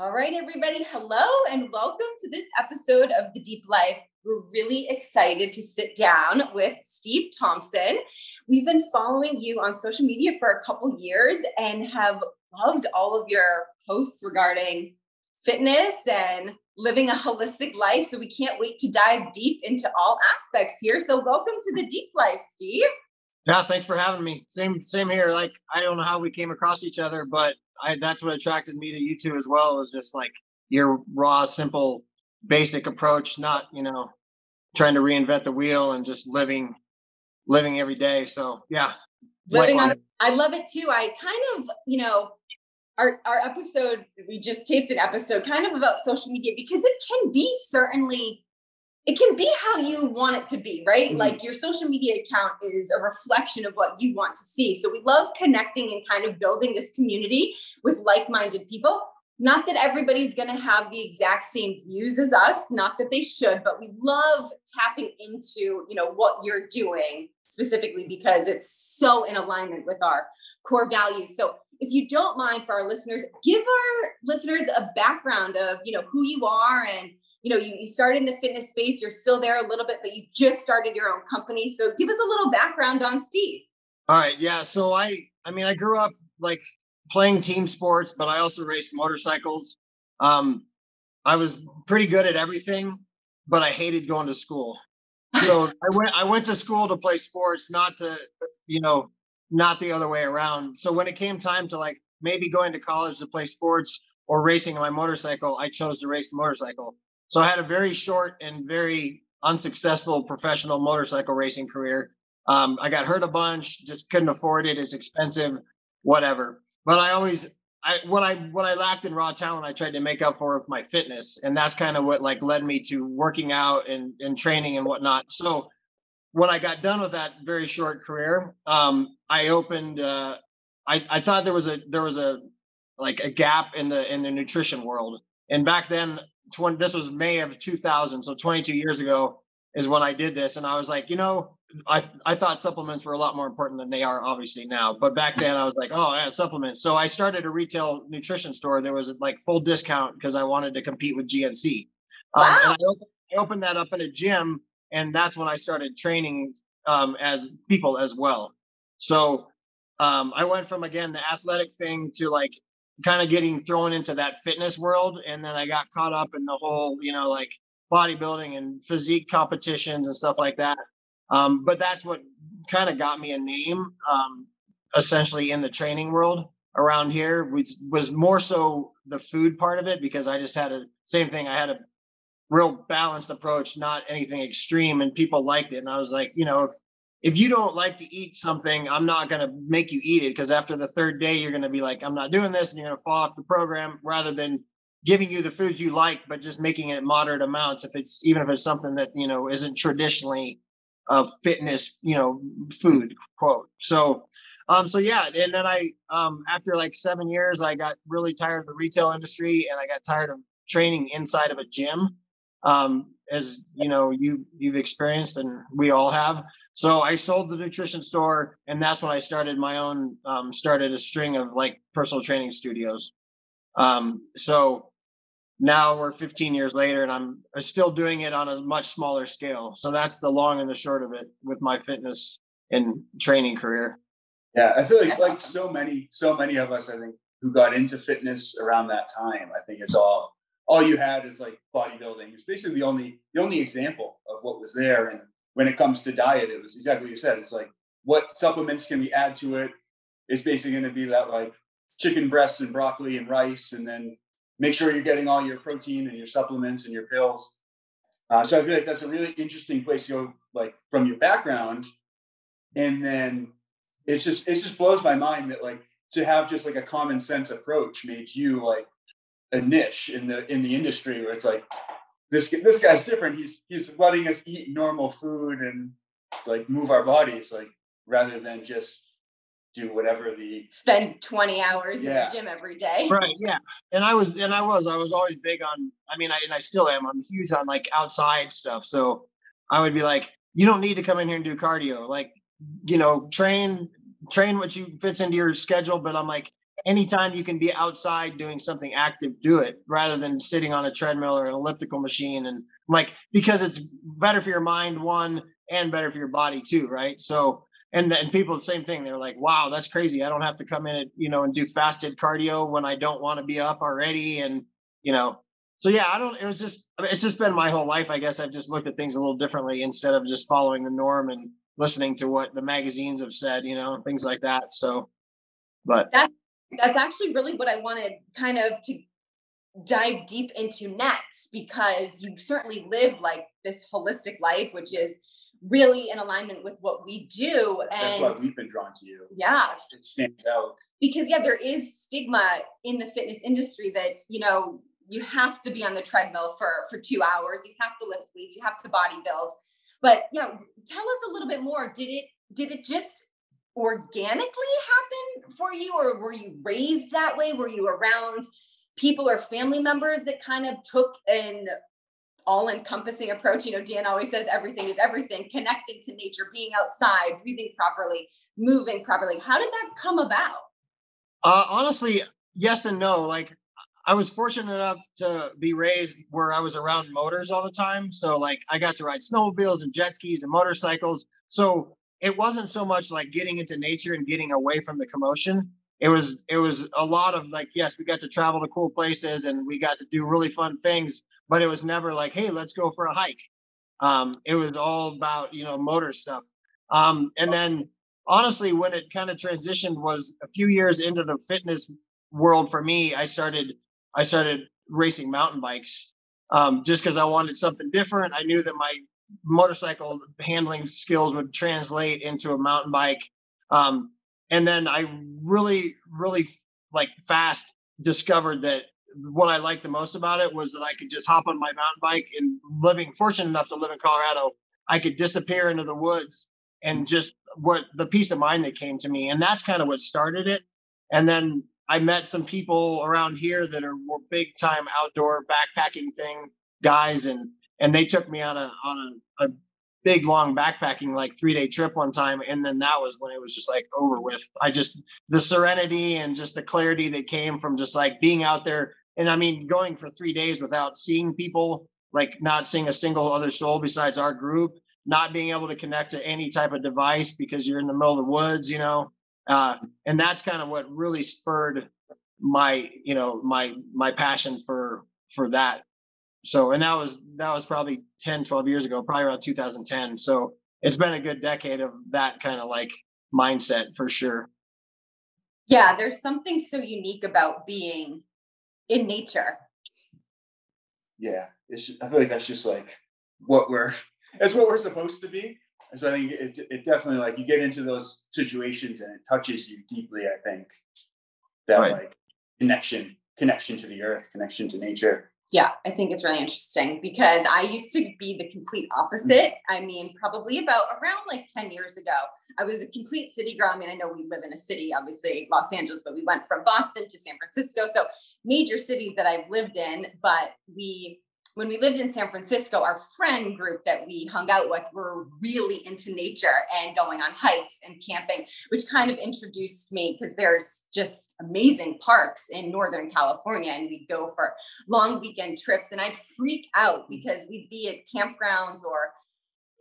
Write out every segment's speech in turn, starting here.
All right, everybody. Hello and welcome to this episode of The Deep Life. We're really excited to sit down with Steve Thompson. We've been following you on social media for a couple years and have loved all of your posts regarding fitness and living a holistic life. So we can't wait to dive deep into all aspects here. So welcome to The Deep Life, Steve. Yeah, thanks for having me. Same here. Like, I don't know how we came across each other, but that's what attracted me to you two as well, was just like your raw, simple, basic approach, not, trying to reinvent the wheel and just living every day. So yeah. I love it too. I kind of, our episode, we just taped an episode kind of about social media because it can be how you want it to be, right? Mm-hmm. Like your social media account is a reflection of what you want to see. So we love connecting and kind of building this community with like-minded people. Not that everybody's going to have the exact same views as us, not that they should, but we love tapping into, what you're doing specifically because it's so in alignment with our core values. So if you don't mind, for our listeners, give our listeners a background of, who you are and, you started in the fitness space, you're still there a little bit, but you just started your own company. So give us a little background on Steve. All right. Yeah. So I grew up like playing team sports, but I also raced motorcycles. I was pretty good at everything, but I hated going to school. So I went to school to play sports, not the other way around. So when it came time to like maybe going to college to play sports or racing my motorcycle, I chose to race the motorcycle. So I had a very short and very unsuccessful professional motorcycle racing career. I got hurt a bunch, just couldn't afford it. It's expensive, whatever. But what I lacked in raw talent, I tried to make up for with my fitness. And that's kind of what like led me to working out and training and whatnot. So when I got done with that very short career, I opened, I thought there was a like a gap in the nutrition world. And back then, this was May of 2000. So 22 years ago is when I did this. And I was like, I thought supplements were a lot more important than they are obviously now. But back then I was like, oh yeah, supplements. So I started a retail nutrition store. There was like full discount because I wanted to compete with GNC. Wow. And I opened that up in a gym. And that's when I started training as people as well. So I went from, again, the athletic thing to like kind of getting thrown into that fitness world. And then I got caught up in the whole, like bodybuilding and physique competitions and stuff like that. But that's what kind of got me a name, essentially in the training world around here, which was more so the food part of it, because I just had same thing. I had a real balanced approach, not anything extreme, and people liked it. And I was like, if you don't like to eat something, I'm not going to make you eat it, because after the third day, you're going to be like, I'm not doing this, and you're going to fall off the program, rather than giving you the foods you like, but just making it moderate amounts. Even if it's something that, isn't traditionally fitness, food, quote. So yeah. And then after like 7 years, I got really tired of the retail industry, and I got tired of training inside of a gym. As you've experienced, and we all have. So I sold the nutrition store, and that's when I started my own, started a string of like personal training studios. So now we're 15 years later, and I'm still doing it on a much smaller scale. So that's the long and the short of it with my fitness and training career. Yeah, I feel like so many of us, I think, who got into fitness around that time, I think it's all you had is like bodybuilding. It's basically the only example of what was there. And when it comes to diet, it was exactly what you said. It's like, what supplements can we add to it? It's basically going to be that like chicken breasts and broccoli and rice, and then make sure you're getting all your protein and your supplements and your pills. So I feel like that's a really interesting place to go, like from your background. And then it just blows my mind that like to have just like a common sense approach made you like a niche in the industry, where it's like this guy's different. He's letting us eat normal food and like move our bodies, like rather than just do whatever spend 20 hours in the gym every day. Right. Yeah. And I was always big on, and I still am. I'm huge on like outside stuff. So I would be like, you don't need to come in here and do cardio. Like, train what fits into your schedule. But I'm like, anytime you can be outside doing something active, do it rather than sitting on a treadmill or an elliptical machine. And like, because it's better for your mind, one, and better for your body too. Right. So, and people, the same thing. They're like, wow, that's crazy. I don't have to come in and, and do fasted cardio when I don't want to be up already. And, so yeah, it's just been my whole life. I guess I've just looked at things a little differently instead of just following the norm and listening to what the magazines have said, things like that. So, but that's actually really what I wanted kind of to dive deep into next, because you certainly live like this holistic life, which is really in alignment with what we do. And that's why we've been drawn to you. Yeah. It stands out. Because there is stigma in the fitness industry that, you have to be on the treadmill for 2 hours. You have to lift weights. You have to bodybuild. But, tell us a little bit more. Did it just organically happen for you, or were you raised that way? Were you around people or family members that kind of took an all-encompassing approach? Dan always says everything is everything, connecting to nature, being outside, breathing properly, moving properly. How did that come about? Honestly, yes and no. Like, I was fortunate enough to be raised where I was around motors all the time. So like I got to ride snowmobiles and jet skis and motorcycles. So it wasn't so much like getting into nature and getting away from the commotion. It was a lot of like, yes, we got to travel to cool places and we got to do really fun things, but it was never like, hey, let's go for a hike. It was all about, motor stuff. And then honestly, when it kind of transitioned was a few years into the fitness world for me, I started racing mountain bikes, just because I wanted something different. I knew that my motorcycle handling skills would translate into a mountain bike. And then I really, really like fast discovered that what I liked the most about it was that I could just hop on my mountain bike, and fortunate enough to live in Colorado, I could disappear into the woods and just what the peace of mind that came to me. And that's kind of what started it. And then I met some people around here that are more big time outdoor backpacking guys. And they took me on a big, long backpacking, like 3-day trip one time. And then that was when it was just like over with. The serenity and just the clarity that came from just like being out there. And I mean, going for 3 days without seeing people, like not seeing a single other soul besides our group, not being able to connect to any type of device because you're in the middle of the woods, and that's kind of what really spurred my passion for that. So, and that was probably 10, 12 years ago, probably around 2010. So it's been a good decade of that kind of like mindset for sure. Yeah. There's something so unique about being in nature. Yeah. I feel like that's just like it's what we're supposed to be. And so I think it definitely, like, you get into those situations and it touches you deeply. I think that right. Like connection to the earth, connection to nature. Yeah, I think it's really interesting because I used to be the complete opposite. I mean, probably around like 10 years ago, I was a complete city girl. I mean, I know we live in a city, obviously Los Angeles, but we went from Boston to San Francisco. So major cities that I've lived in, but when we lived in San Francisco, our friend group that we hung out with were really into nature and going on hikes and camping, which kind of introduced me because there's just amazing parks in Northern California, and we'd go for long weekend trips, and I'd freak out because we'd be at campgrounds or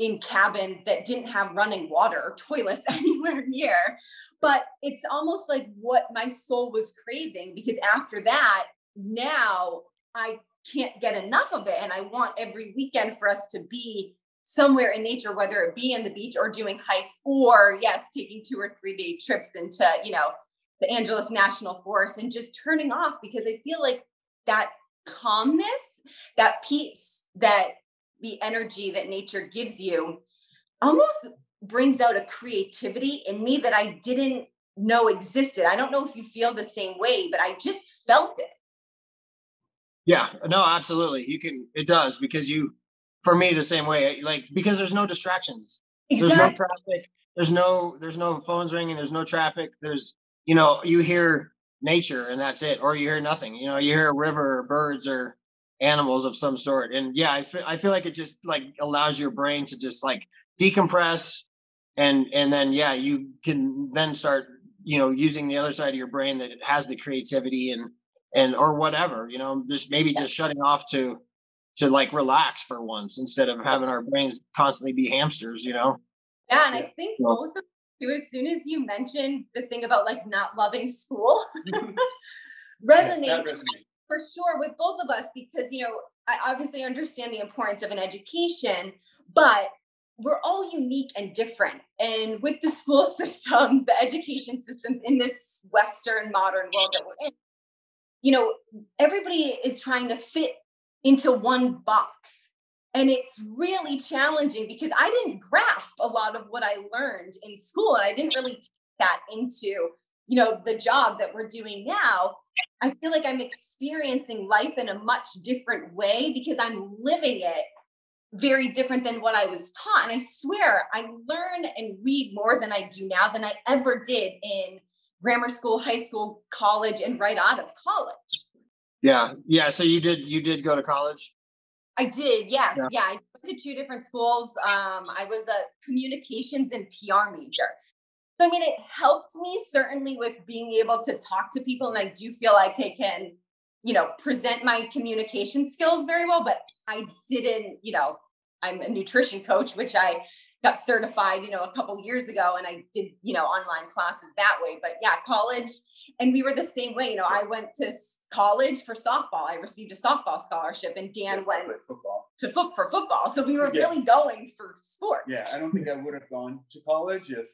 in cabins that didn't have running water or toilets anywhere near. But it's almost like what my soul was craving, because after that, now I can't get enough of it. And I want every weekend for us to be somewhere in nature, whether it be in the beach or doing hikes, or yes, taking 2 or 3 day trips into, the Angeles National Forest and just turning off, because I feel like that calmness, that peace, that the energy that nature gives you almost brings out a creativity in me that I didn't know existed. I don't know if you feel the same way, but I just felt it. Yeah, no, absolutely. It does, because for me, the same way, like, because there's no distractions. Exactly. There's no traffic. There's no phones ringing. There's no traffic. There's, you hear nature and that's it. Or you hear nothing, you hear a river or birds or animals of some sort. And yeah, I feel like it just like allows your brain to just like decompress. And then, yeah, you can then start, using the other side of your brain that has the creativity and or whatever, just maybe just shutting off to like relax for once instead of having our brains constantly be hamsters. Yeah, and I think both of you, as soon as you mentioned the thing about like not loving school, resonates for sure with both of us, because I obviously understand the importance of an education, but we're all unique and different. And with the school systems, the education systems in this Western modern world that we're in, everybody is trying to fit into one box. And it's really challenging because I didn't grasp a lot of what I learned in school. And I didn't really take that into, the job that we're doing now. I feel like I'm experiencing life in a much different way because I'm living it very different than what I was taught. And I swear I learn and read more than I do now than I ever did in grammar school, high school, college, and right out of college. Yeah. So you did go to college? I did. Yes. Yeah. I went to 2 different schools. I was a communications and PR major. So, I mean, it helped me certainly with being able to talk to people. And I do feel like I can, present my communication skills very well, but I didn't, I'm a nutrition coach, which I got certified, a couple years ago, and I did, online classes that way. But yeah, college, and we were the same way. I went to college for softball. I received a softball scholarship, and Dan went for football. So we were really going for sports. Yeah, I don't think I would have gone to college if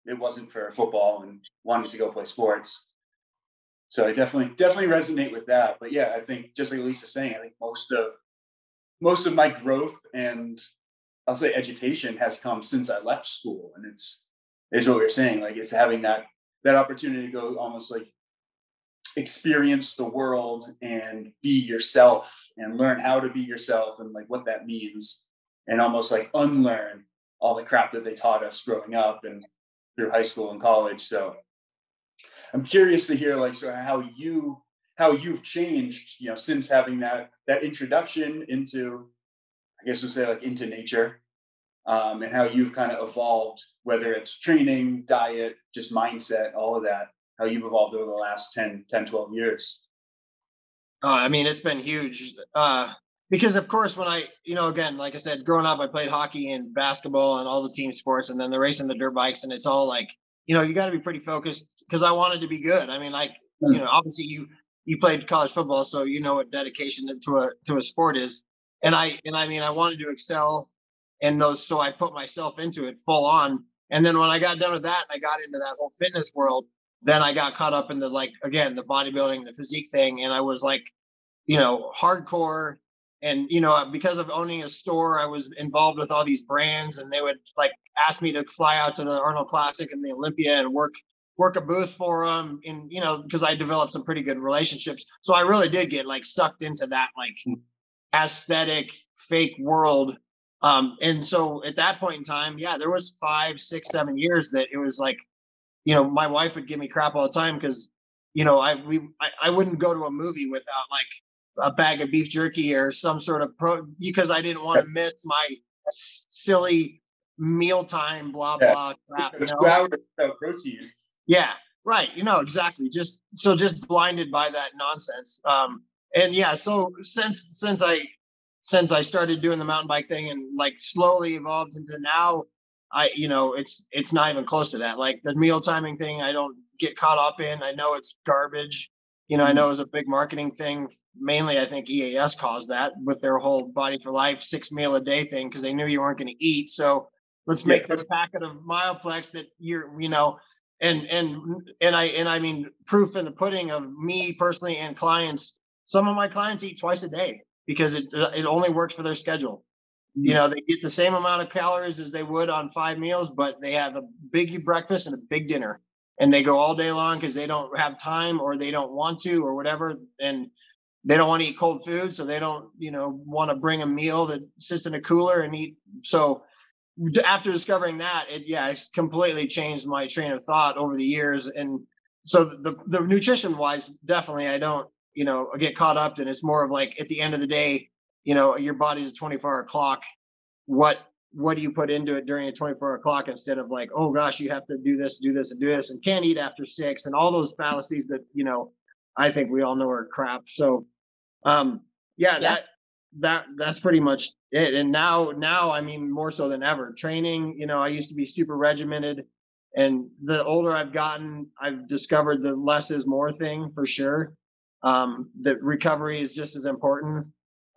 it wasn't for football and wanting to go play sports. So I definitely resonate with that. But yeah, I think just like Lisa's saying, I think most of my growth and I'll say education has come since I left school. And it's what we're saying, like it's having that opportunity to go almost like experience the world and be yourself and learn how to be yourself and like what that means, and almost like unlearn all the crap that they taught us growing up and through high school and college. So I'm curious to hear like sort of how you've changed, since having that introduction into, I guess we'll say like into nature, and how you've kind of evolved, whether it's training, diet, just mindset, all of that, how you've evolved over the last 10, 12 years. I mean, it's been huge. Because of course, when I, again, like I said, growing up, I played hockey and basketball and all the team sports, and then the racing the dirt bikes. And it's all like, you got to be pretty focused because I wanted to be good. I mean, like, obviously you played college football, so you know what dedication to a sport is. And I mean, I wanted to excel in those, so I put myself into it full on. And then when I got done with that, and I got into that whole fitness world, then I got caught up in the, like, again, the bodybuilding, the physique thing. And I was like, hardcore. And, because of owning a store, I was involved with all these brands, and they would like ask me to fly out to the Arnold Classic and the Olympia and work a booth for them. And, because I developed some pretty good relationships. So I really did get like sucked into that, like aesthetic fake world. And so at that point in time, there was 5, 6, 7 years that it was like, my wife would give me crap all the time because, I wouldn't go to a movie without like a bag of beef jerky or some sort of because I didn't want to miss my silly mealtime, blah, blah crap. 2 hours without protein. Yeah, right. Exactly. Just blinded by that nonsense. And yeah, so since I started doing the mountain bike thing and like slowly evolved into now, it's not even close to that. Like the meal timing thing, I don't get caught up in. I know it's garbage. I know it was a big marketing thing. Mainly, I think EAS caused that with their whole Body for Life 6 meal a day thing because they knew you weren't going to eat. So let's make this packet of Mileplex that and I mean, proof in the pudding of me personally and clients. Some of my clients eat twice a day because it only works for their schedule. They get the same amount of calories as they would on 5 meals, but they have a big breakfast and a big dinner. And they go all day long because they don't have time or they don't want to or whatever. And they don't want to eat cold food. So they don't, want to bring a meal that sits in a cooler and eat. So after discovering that, it's completely changed my train of thought over the years. And so the nutrition wise, definitely, I don't, get caught up. And it's more of like at the end of the day, your body's a 24-hour clock. What what do you put into it during a 24-hour clock instead of like, oh gosh, you have to do this, do this, and do this, and can't eat after 6, and all those fallacies that, I think we all know are crap. So, that's pretty much it. And now, I mean, more so than ever, training, I used to be super regimented, and the older I've gotten, I've discovered the less is more thing for sure. That recovery is just as important.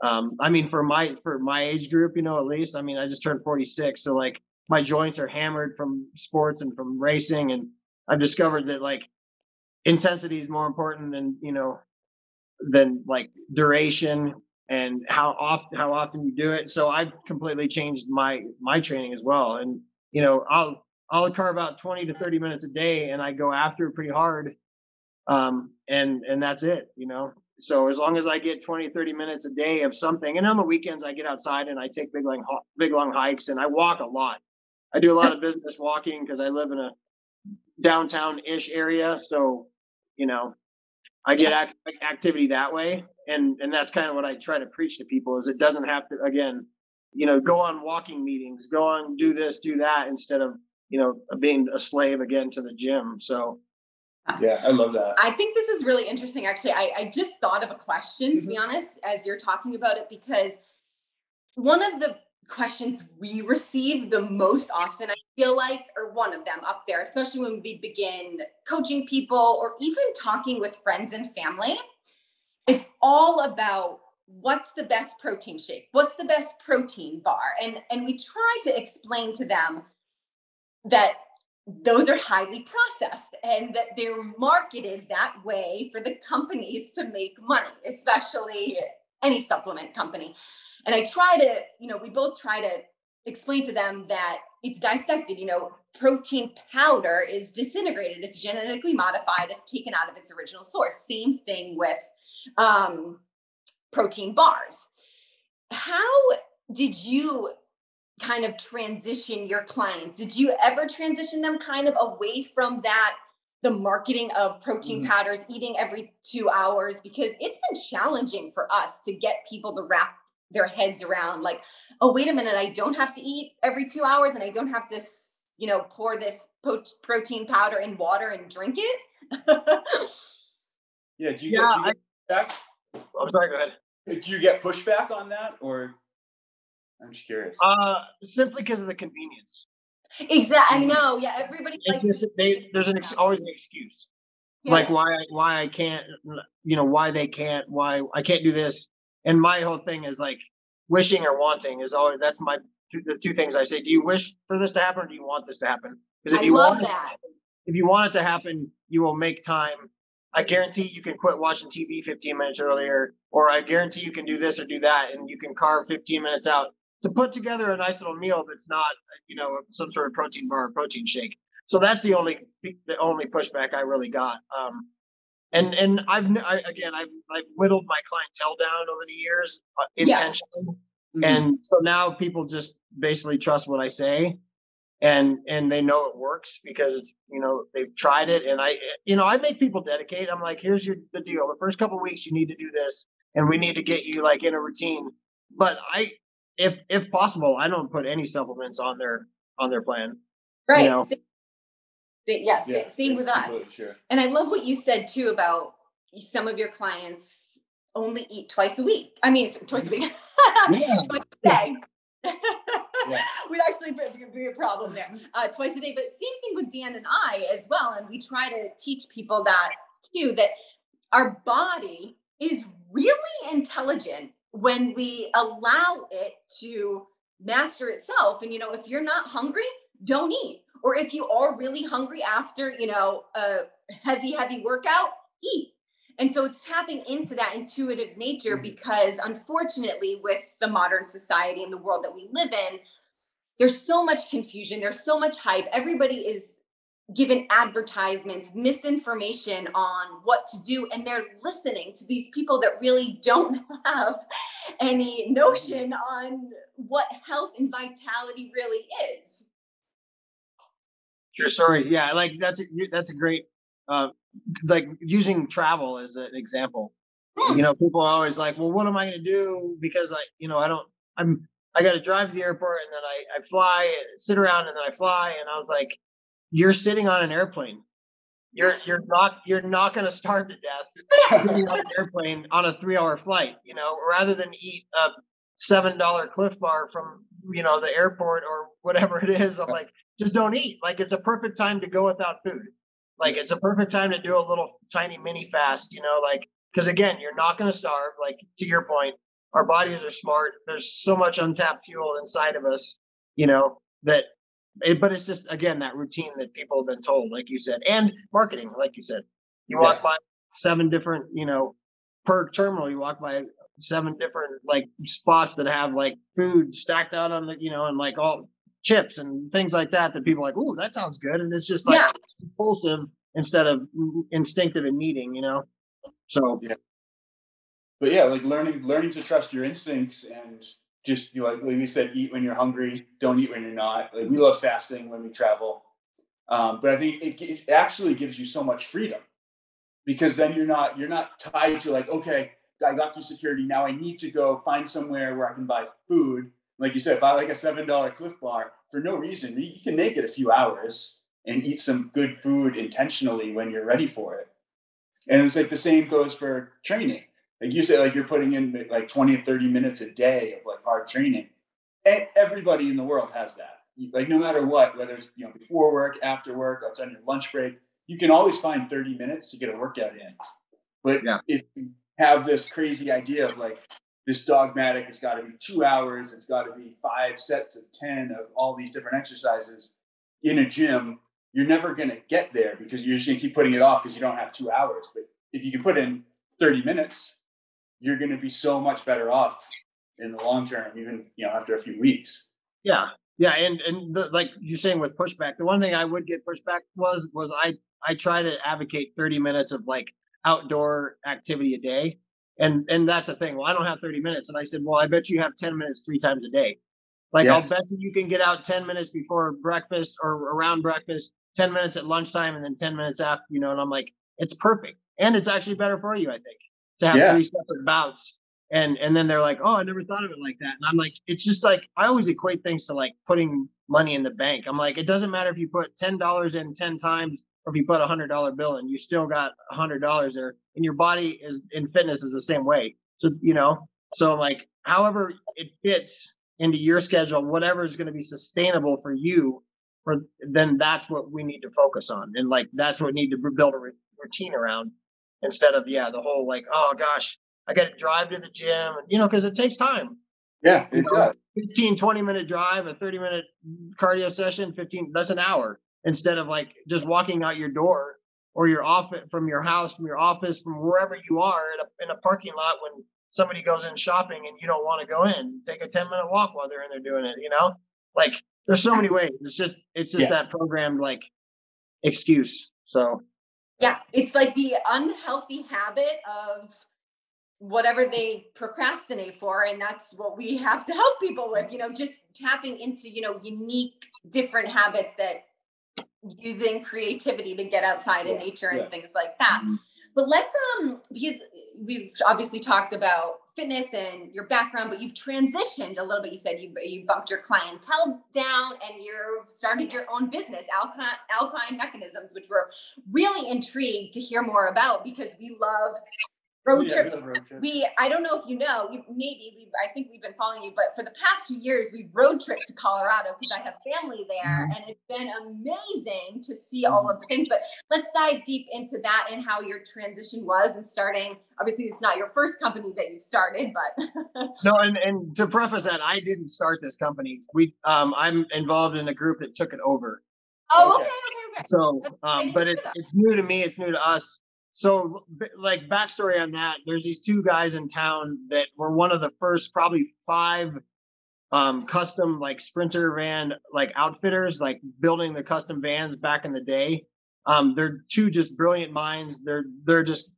I mean, for my age group, at least, I mean, I just turned 46. So like my joints are hammered from sports and from racing. And I've discovered that like intensity is more important than like duration and how often you do it. So I've completely changed my training as well. And, I'll carve out 20 to 30 minutes a day and I go after it pretty hard. And that's it, So as long as I get 20, 30 minutes a day of something, and on the weekends I get outside and I take big long hikes, and I walk a lot. I do a lot of business walking because I live in a downtown-ish area. So, I get activity that way. And that's kind of what I try to preach to people is it doesn't have to, again, go on walking meetings, go on, do this, do that, instead of, being a slave again to the gym. So, yeah, I love that. I think this is really interesting. Actually, I just thought of a question, to be honest, as you're talking about it, because one of the questions we receive the most often, I feel like, or one of them up there, especially when we begin coaching people or even talking with friends and family, it's all about what's the best protein shake? What's the best protein bar? And we try to explain to them that those are highly processed and that they're marketed that way for the companies to make money, especially any supplement company. And I try to, we both try to explain to them that it's dissected, protein powder is disintegrated, it's genetically modified, it's taken out of its original source. Same thing with protein bars. How did you kind of transition your clients? Did you ever transition them kind of away from that, the marketing of protein powders, eating every 2 hours? Because it's been challenging for us to get people to wrap their heads around like, oh, wait a minute, I don't have to eat every 2 hours and I don't have to, pour this protein powder in water and drink it. Yeah. Do you get pushback? I'm sorry, go ahead. Do you get pushback on that, or? I'm just curious. Simply because of the convenience. Exactly. I know. Yeah. Everybody. There's always an excuse. Yes. Like why I can't, why they can't, why I can't do this. And my whole thing is like wishing or wanting is always, that's the two things I say. Do you wish for this to happen or do you want this to happen? Because if you want it to happen, you will make time. I guarantee you can quit watching TV 15 minutes earlier, or I guarantee you can do this or do that. And you can carve 15 minutes out to put together a nice little meal that's not, some sort of protein bar or protein shake. So that's the only pushback I really got. And I've whittled my clientele down over the years intentionally. Yes. And so now people just basically trust what I say, and they know it works because it's, they've tried it. And I make people dedicate. I'm like, here's the deal. The first couple of weeks you need to do this, and we need to get you like in a routine. But if possible, I don't put any supplements on their plan. Right. Same with us. Sure. And I love what you said too about some of your clients only eat twice a week. I mean, twice a week, twice a day. We'd actually be a problem there. Twice a day, but same thing with Dan and I as well. And we try to teach people that too, that our body is really intelligent when we allow it to master itself. And, if you're not hungry, don't eat. Or if you are really hungry after, a heavy workout, eat. And so it's tapping into that intuitive nature because unfortunately with the modern society and the world that we live in, there's so much confusion. There's so much hype. Everybody is given advertisements, misinformation on what to do. And they're listening to these people that really don't have any notion on what health and vitality really is. Sure. Sorry. Yeah. Like that's a great, like using travel as an example. People are always like, well, what am I going to do? Because I got to drive to the airport, and then I fly, sit around, and then I fly. And I was like, you're sitting on an airplane. You're not going to starve to death sitting on an airplane on a 3-hour flight, rather than eat a $7 Cliff Bar from, the airport or whatever it is. I'm like, just don't eat. Like, it's a perfect time to go without food. Like, it's a perfect time to do a little tiny mini fast, because again, you're not going to starve. Like, to your point, our bodies are smart. There's so much untapped fuel inside of us, but it's just, again, that routine that people have been told, like you said, and marketing, like you said. You walk by 7 different, per terminal, you walk by 7 different like spots that have like food stacked out on the, and like all chips and things like that people are like, ooh, that sounds good. And it's just like impulsive instead of instinctive and needing, So But yeah, like learning to trust your instincts and just, like you said, eat when you're hungry, don't eat when you're not. Like, we love fasting when we travel. But I think it actually gives you so much freedom, because then you're not tied to like, okay, I got through security. Now I need to go find somewhere where I can buy food. Like you said, buy like a $7 Cliff Bar for no reason. You can make it a few hours and eat some good food intentionally when you're ready for it. And it's like the same goes for training. Like you said, like you're putting in like 20 or 30 minutes a day of like hard training. And everybody in the world has that. Like, no matter what, whether it's, before work, after work, or it's on your lunch break, you can always find 30 minutes to get a workout in. But if you have this crazy idea of like this dogmatic, it's got to be 2 hours, it's got to be 5 sets of 10 of all these different exercises in a gym, you're never going to get there, because you're just going to keep putting it off because you don't have 2 hours. But if you can put in 30 minutes, you're going to be so much better off in the long term, even, after a few weeks. Yeah. Yeah. And like you're saying with pushback, the one thing I would get pushback was I try to advocate 30 minutes of like outdoor activity a day. And that's the thing. Well, I don't have 30 minutes. And I said, well, I bet you have 10 minutes 3 times a day. Like, I'll bet you can get out 10 minutes before breakfast or around breakfast, 10 minutes at lunchtime, and then 10 minutes after, and I'm like, it's perfect. And it's actually better for you, I think, to have 3 separate bouts. And then they're like, oh, I never thought of it like that. And I'm like, it's just like, I always equate things to like putting money in the bank. I'm like, it doesn't matter if you put $10 in 10 times or if you put $100 bill in, you still got $100 there. And your body is in fitness is the same way. So, so like, however it fits into your schedule, whatever is going to be sustainable for you, then that's what we need to focus on. And like, that's what we need to build a routine around, instead of, the whole like, oh gosh, I got to drive to the gym, because it takes time. Yeah, it does. 15, 20-minute drive, a 30-minute cardio session, that's an hour, instead of like just walking out your door or your office, from your house, from your office, from wherever you are in a parking lot when somebody goes in shopping and you don't want to go in. Take a 10-minute walk while they're in there doing it, Like, there's so many ways. It's just that programmed like excuse. So yeah, it's like the unhealthy habit of whatever they procrastinate for. And that's what we have to help people with, just tapping into, unique different habits, that using creativity to get outside in nature and things like that. But let's, because we've obviously talked about fitness and your background, but you've transitioned a little bit. You said you bumped your clientele down and you've started your own business, Alpine Mechanisms, which we're really intrigued to hear more about, because we love road trips. I don't know if I think we've been following you, but for the past 2 years, we've road tripped to Colorado because I have family there, and it's been amazing to see all of the things. But let's dive deep into that and how your transition was, and starting. Obviously, it's not your first company that you started, but no. And to preface that, I didn't start this company. I'm involved in a group that took it over. Oh, okay. So, but it's new to me. It's new to us. So, like, backstory on that, there's these 2 guys in town that were one of the first probably 5 custom like Sprinter van like outfitters, like building the custom vans back in the day. They're 2 just brilliant minds. They're just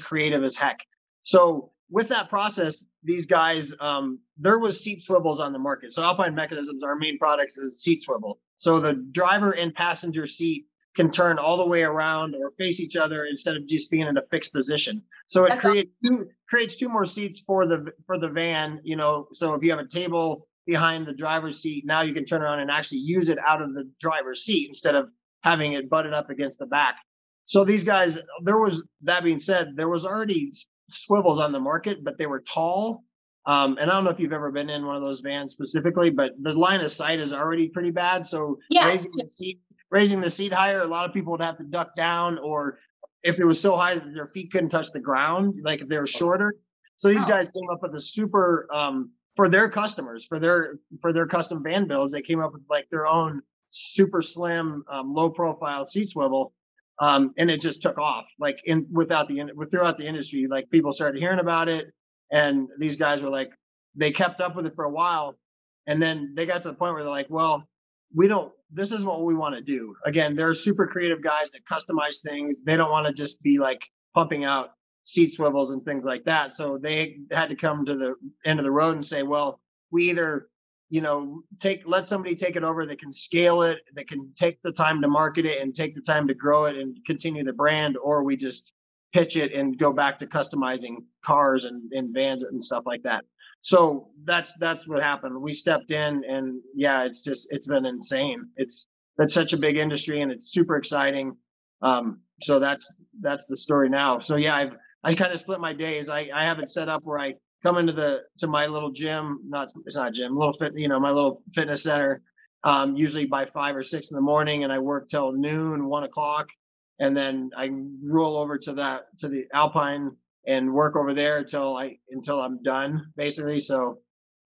creative as heck. So with that process, these guys, there was seat swivels on the market. So Alpine Mechanisms, our main products is seat swivel. So the driver and passenger seat can turn all the way around or face each other instead of just being in a fixed position. So it creates two more seats for the van, you know. So if you have a table behind the driver's seat, now you can turn around and actually use it out of the driver's seat instead of having it butted up against the back. So these guys, that being said, there was already swivels on the market, but they were tall. And I don't know if you've ever been in one of those vans specifically, but the line of sight is already pretty bad. So yes. raising the seat higher, a lot of people would have to duck down, or if it was so high that their feet couldn't touch the ground, like if they were shorter. So these guys came up with a super, for their customers, for their custom van builds, they came up with like their own super slim, low profile seat swivel. And it just took off like throughout the industry, like people started hearing about it. And these guys were like, they kept up with it for a while. And then they got to the point where they're like, well, this is what we want to do. Again, they're super creative guys that customize things. They don't want to just be like pumping out seat swivels and things like that. So they had to come to the end of the road and say, well, we either, you know, let somebody take it over that can scale it, that can take the time to market it and take the time to grow it and continue the brand, or we just pitch it and go back to customizing cars and vans and stuff like that. So that's what happened. We stepped in, and yeah, it's been insane. That's such a big industry, and it's super exciting. So that's the story now. So yeah, I kind of split my days. I have it set up where I come into my little gym, it's not a gym, little fit, you know, my little fitness center, usually by 5 or 6 in the morning, and I work till noon, 1 o'clock, and then I roll over to the Alpine and work over there until I'm done, basically. So,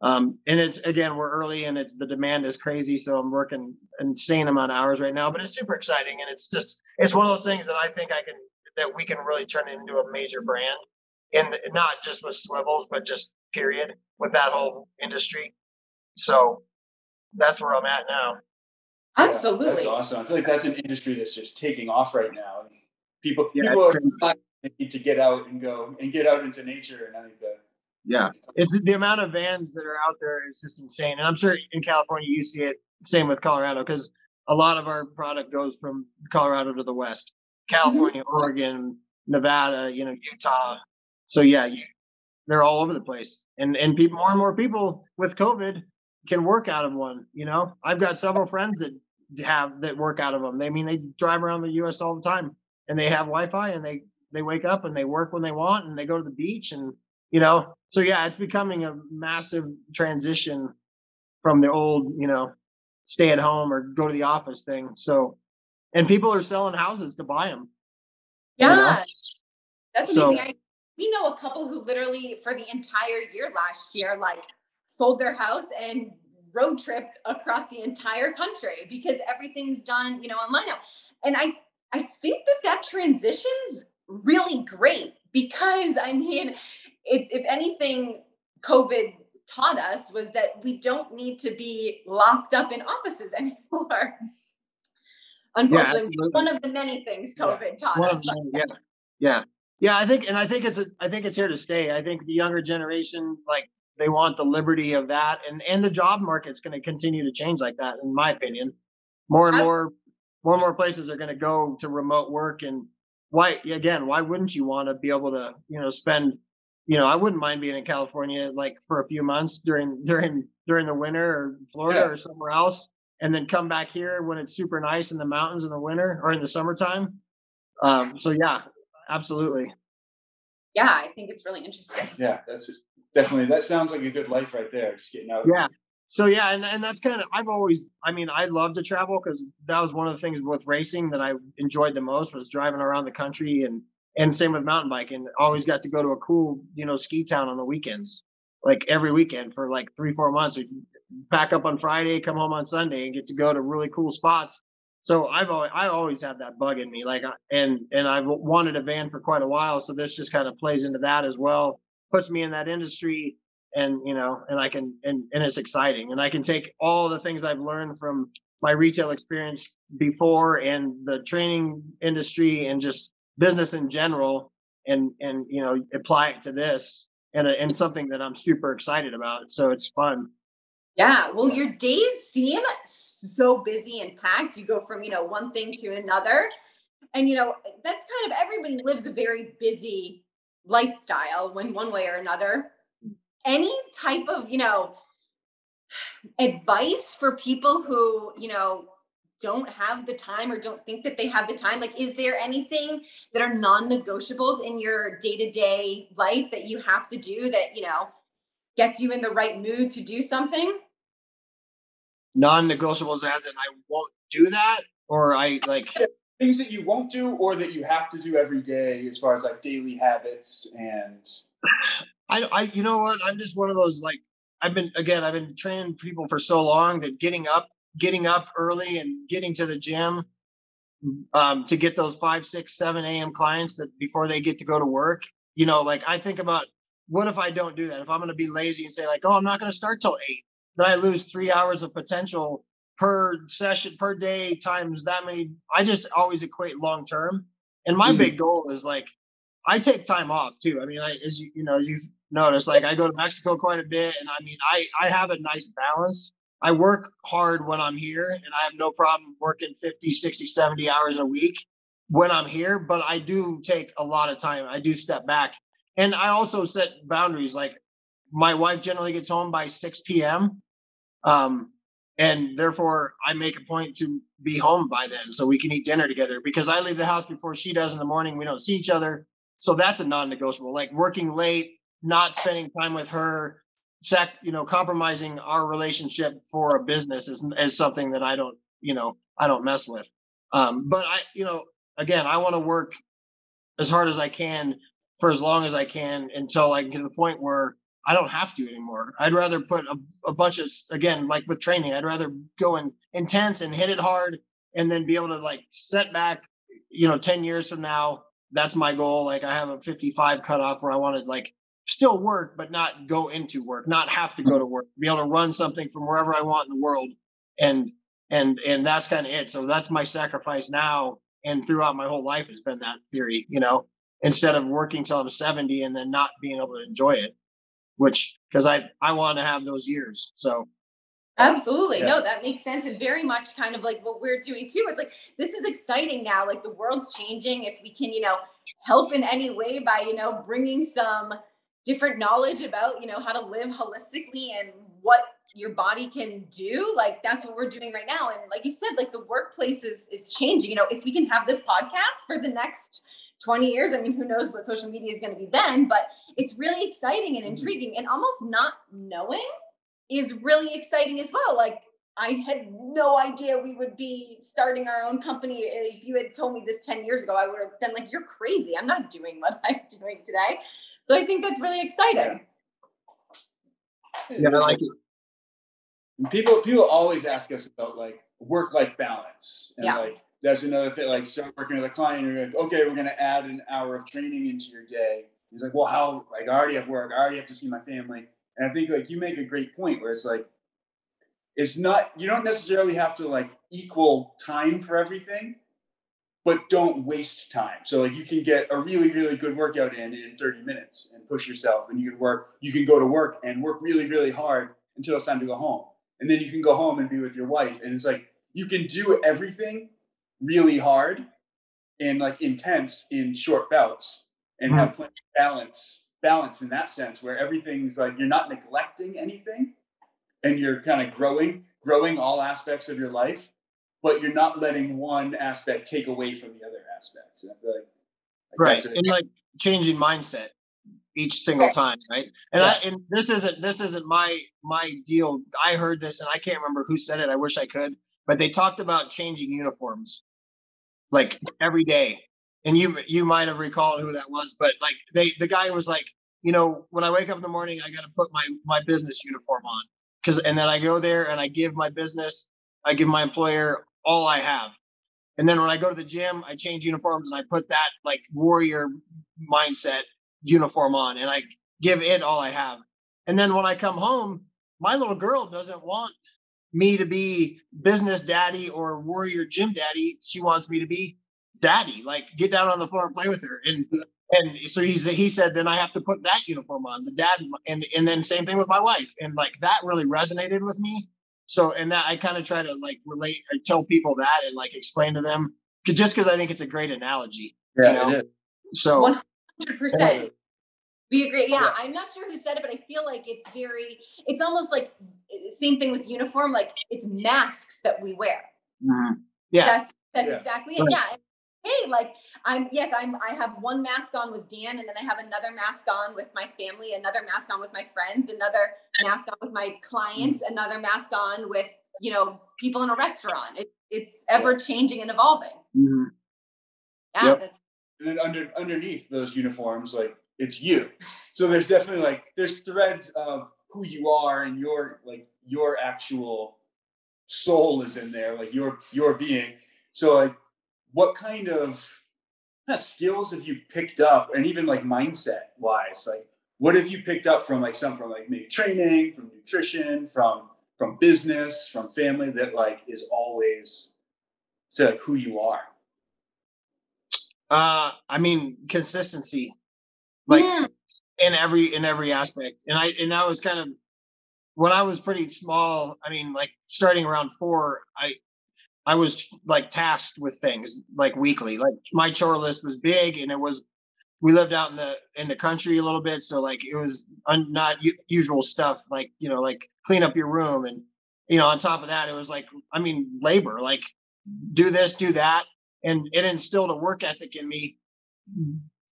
and it's, again, we're early and the demand is crazy. So I'm working an insane amount of hours right now, but it's super exciting. And it's one of those things that I think that we can really turn it into a major brand, and not just with swivels, but just period with that whole industry. So that's where I'm at now. Absolutely. Yeah, that's awesome. I feel like that's an industry that's just taking off right now. And people need to get out and get out into nature. And I think it's the amount of vans that are out there is just insane. And I'm sure in California you see it, same with Colorado, because a lot of our product goes from Colorado to the west, California, Oregon, Nevada, you know, Utah. So yeah, they're all over the place. And more and more people with COVID can work out of one. You know, I've got several friends that work out of them. They drive around the US all the time, and they have Wi-Fi, and they wake up and they work when they want, and they go to the beach, and, you know, so yeah, it's becoming a massive transition from the old, you know, stay at home or go to the office thing. So, and people are selling houses to buy them. Yeah. You know? That's amazing. We know a couple who literally for the entire year last year, like, sold their house and road tripped across the entire country because everything's done, you know, online now. And I think that transition's really great because, I mean, if anything, COVID taught us was that we don't need to be locked up in offices anymore. Unfortunately, one of the many things COVID taught us. Yeah. I think it's here to stay. I think the younger generation, like, they want the liberty of that, and the job market's going to continue to change like that, in my opinion. More and more places are going to go to remote work, and why wouldn't you want to be able to, you know, spend, you know, I wouldn't mind being in California like for a few months during the winter, or Florida or somewhere else, and then come back here when it's super nice in the mountains in the winter or in the summertime. So yeah, absolutely. Yeah, I think it's really interesting. Yeah, definitely, that sounds like a good life right there, just getting out. Yeah. So yeah, and that's kind of, I love to travel, because that was one of the things with racing that I enjoyed the most, was driving around the country, and same with mountain biking. Always got to go to a cool, you know, ski town on the weekends, like every weekend for like 3-4 months. We'd pack up on Friday, come home on Sunday, and get to go to really cool spots. So I always had that bug in me, like, and I've wanted a van for quite a while. So this just kind of plays into that as well. Puts me in that industry, and, you know, and I can, and it's exciting, and I can take all the things I've learned from my retail experience before, and the training industry, and just business in general, and you know, apply it to this, and something that I'm super excited about. So it's fun. Yeah. Well, your days seem so busy and packed. You go from, one thing to another. And, that's kind of, everybody lives a very busy lifestyle when one way or another. Any type of, advice for people who, don't have the time or don't think that they have the time? Like, is there anything that are non-negotiables in your day-to-day life that you have to do that, gets you in the right mood to do something? Non-negotiables as in I won't do that, or I like things that you won't do or that you have to do every day as far as like daily habits. And I you know what, I'm just one of those, like, I've been training people for so long that getting up early and getting to the gym to get those 5, 6, 7 a.m. clients that before they get to go to work, like I think about, what if I don't do that? If I'm going to be lazy and say like, oh, I'm not going to start till 8, then I lose 3 hours of potential per session per day times that many. I just always equate long term. And my big goal is like, I take time off too. I mean, as you've noticed, like I go to Mexico quite a bit, and I mean, I have a nice balance. I work hard when I'm here, and I have no problem working 50, 60, 70 hours a week when I'm here, but I do take a lot of time. I do step back. And I also set boundaries. Like, my wife generally gets home by 6 p.m. And therefore I make a point to be home by then so we can eat dinner together, because I leave the house before she does in the morning. We don't see each other. So that's a non-negotiable. Like working late, not spending time with her, compromising our relationship for a business is something that I don't mess with. But again, I want to work as hard as I can for as long as I can until I get to the point where I don't have to anymore. I'd rather put a bunch of, again, like with training, I'd rather go in intense and hit it hard and then be able to like set back, 10 years from now. That's my goal. Like, I have a 55 cutoff where I want to like still work, but not go into work, not have to go to work, be able to run something from wherever I want in the world. And that's kind of it. So that's my sacrifice now. And throughout my whole life has been that theory, instead of working till I'm 70 and then not being able to enjoy it, because I want to have those years. So absolutely. Yeah. No, that makes sense. And very much kind of like what we're doing too. It's like, this is exciting now. Like, the world's changing. If we can, help in any way by, bringing some different knowledge about, how to live holistically and what your body can do, like, that's what we're doing right now. And like you said, like, the workplace is changing. If we can have this podcast for the next 20 years, I mean, who knows what social media is going to be then, but it's really exciting and intriguing, and almost not knowing is really exciting as well. Like, I had no idea we would be starting our own company. If you had told me this 10 years ago, I would have been like, you're crazy. I'm not doing what I'm doing today. So I think that's really exciting. Yeah, I like it. People always ask us about like work-life balance. And like, that's another thing. Like, start working with a client, you're like, okay, we're going to add an hour of training into your day. He's like, well, how? Like, I already have work. I already have to see my family. And I think like you make a great point where it's like, it's not, you don't necessarily have to like equal time for everything, but don't waste time. So like, you can get a really, really good workout in 30 minutes and push yourself, and you can go to work and work really, really hard until it's time to go home. And then you can go home and be with your wife. And it's like, you can do everything really hard and like intense in short bouts, and have plenty of balance in that sense, where everything's like, you're not neglecting anything and you're kind of growing all aspects of your life, but you're not letting one aspect take away from the other aspects. And I feel like right. And like changing mindset each single time. Right. And this isn't my deal. I heard this and I can't remember who said it. I wish I could, but they talked about changing uniforms like every day. And you might have recalled who that was, but like the guy was like, when I wake up in the morning, I got to put my business uniform on, and then I go there and I give my employer all I have. And then when I go to the gym, I change uniforms and I put that like warrior mindset uniform on and I give it all I have. And then when I come home, my little girl doesn't want me to be business daddy or warrior gym daddy. She wants me to be daddy, like get down on the floor and play with her. And so he said, then I have to put that uniform on, the dad. And then same thing with my wife. And like, that really resonated with me. So, and that I kind of try to like relate or tell people that and like explain to them just because I think it's a great analogy. Yeah, you know? it is. So 100%. We agree. Yeah, I'm not sure who said it, but I feel like it's almost like same thing with uniform. Like it's masks that we wear. Yeah, that's exactly it. Yeah. Hey, like I have one mask on with Dan, and then I have another mask on with my family, another mask on with my friends, another mask on with my clients, another mask on with, people in a restaurant. It's ever changing and evolving. Yeah. And then underneath those uniforms, like it's you. So there's definitely like there's threads of who you are, and your actual soul is in there, like your being. So like what kind of skills have you picked up, and even like mindset wise, like what have you picked up from maybe training, from nutrition, from business, from family, that like is always to like who you are? I mean, consistency, like in every aspect. And I was kind of, when I was pretty small, I mean, like starting around 4, I was like tasked with things like weekly. Like my chore list was big, and we lived out in the country a little bit, so like it was not usual stuff, like like clean up your room, and on top of that, it was like, I mean, labor, like do this, do that, and it instilled a work ethic in me.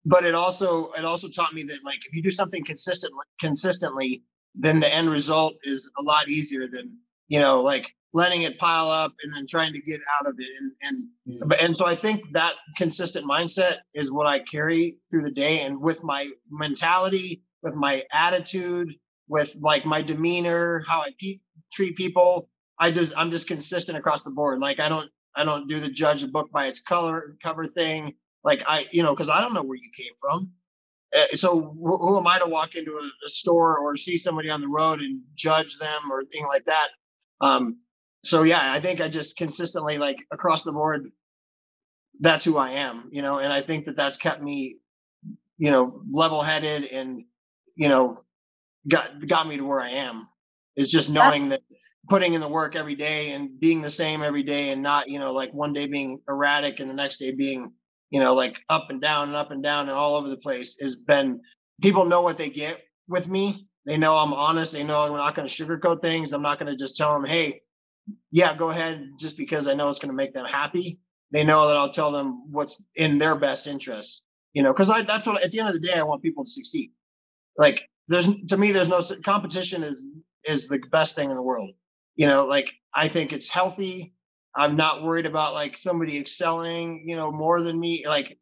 But it also taught me that like if you do something consistently, then the end result is a lot easier than like letting it pile up and then trying to get out of it. And so I think that consistent mindset is what I carry through the day, and with my mentality, with my attitude, with like my demeanor, how I treat people, I'm just consistent across the board. Like I don't do the judge a book by its cover thing. Like because I don't know where you came from. So who am I to walk into a store or see somebody on the road and judge them or thing like that? So yeah, I think I just consistently, like across the board, that's who I am, and I think that that's kept me, level-headed, and, got me to where I am, is just knowing that putting in the work every day and being the same every day, and not, like one day being erratic and the next day being, like up and down and up and down and all over the place, people know what they get with me. They know I'm honest. They know I'm not going to sugarcoat things. I'm not going to just tell them, hey, yeah, go ahead, just because I know it's going to make them happy. They know that I'll tell them what's in their best interest, because that's what, at the end of the day, I want people to succeed. Like there's no competition is the best thing in the world. Like I think it's healthy. I'm not worried about like somebody excelling, more than me. Like,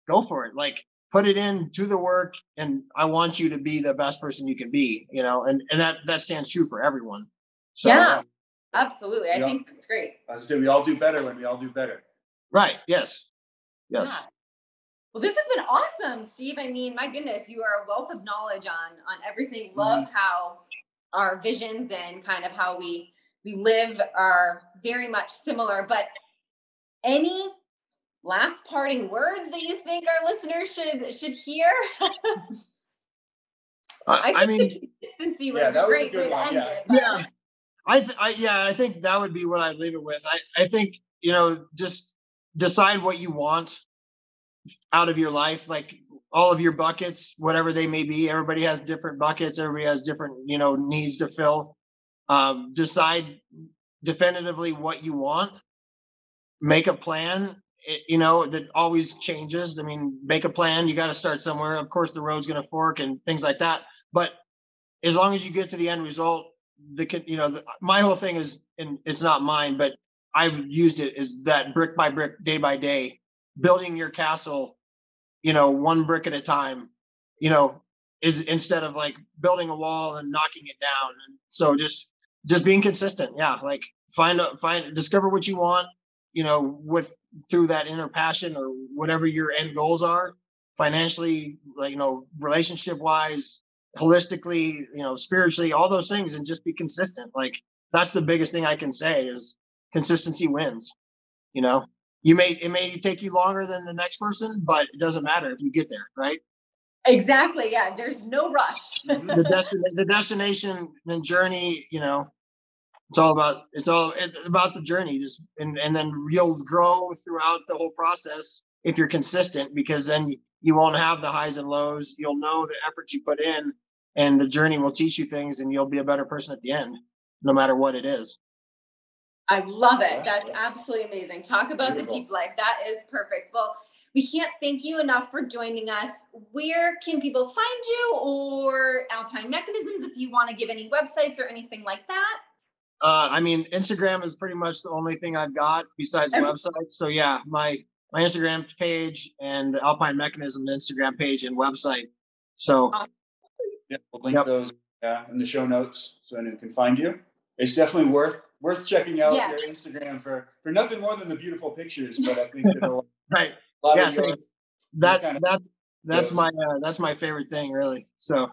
go for it. Like put it into the work, and I want you to be the best person you can be, and that stands true for everyone. So, yeah. Absolutely. I think that's great. I say we all do better when we all do better. Right. Yes. Yeah. Well, this has been awesome, Steve. I mean, my goodness, you are a wealth of knowledge on everything. Love how our visions and kind of how we live are very much similar. But any last parting words that you think our listeners should hear? I mean, the consistency was a great way to end it. But... Yeah. I think that would be what I'd leave it with. I think, just decide what you want out of your life, like all of your buckets, whatever they may be. Everybody has different buckets. Everybody has different, needs to fill. Decide definitively what you want. Make a plan, that always changes. I mean, make a plan. You got to start somewhere. Of course, the road's going to fork and things like that. But as long as you get to the end result, my whole thing is, and it's not mine, but I've used it, is that brick by brick, day by day, building your castle, one brick at a time, is instead of like building a wall and knocking it down. And so just being consistent. Yeah. Like discover what you want, through that inner passion or whatever your end goals are, financially, like, relationship wise, holistically, spiritually, all those things, and just be consistent. Like that's the biggest thing I can say is consistency wins. It may take you longer than the next person, but it doesn't matter if you get there, right? Exactly. Yeah. There's no rush. The destination, the journey, it's all about the journey. Just and then you'll grow throughout the whole process if you're consistent, because then you won't have the highs and lows. You'll know the effort you put in, and the journey will teach you things, and you'll be a better person at the end, no matter what it is. I love it. That's absolutely amazing. Talk about Beautiful. the deep life. That is perfect. Well, we can't thank you enough for joining us. Where can people find you, or Alpine Mechanisms, if you want to give any websites or anything like that? I mean, Instagram is pretty much the only thing I've got besides websites. So yeah, my Instagram page and the Alpine Mechanism Instagram page and website. So yeah, we'll link those in the show notes so anyone can find you. It's definitely worth checking out your Instagram for nothing more than the beautiful pictures, but I think it'll right. Thanks. That's my favorite thing, really. So.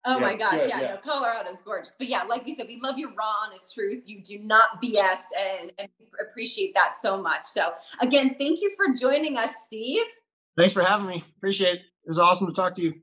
Oh my gosh, no, Colorado is gorgeous. But yeah, like we said, we love your raw, honest truth. You do not BS, and appreciate that so much. So again, thank you for joining us, Steve. Thanks for having me. Appreciate it. It was awesome to talk to you.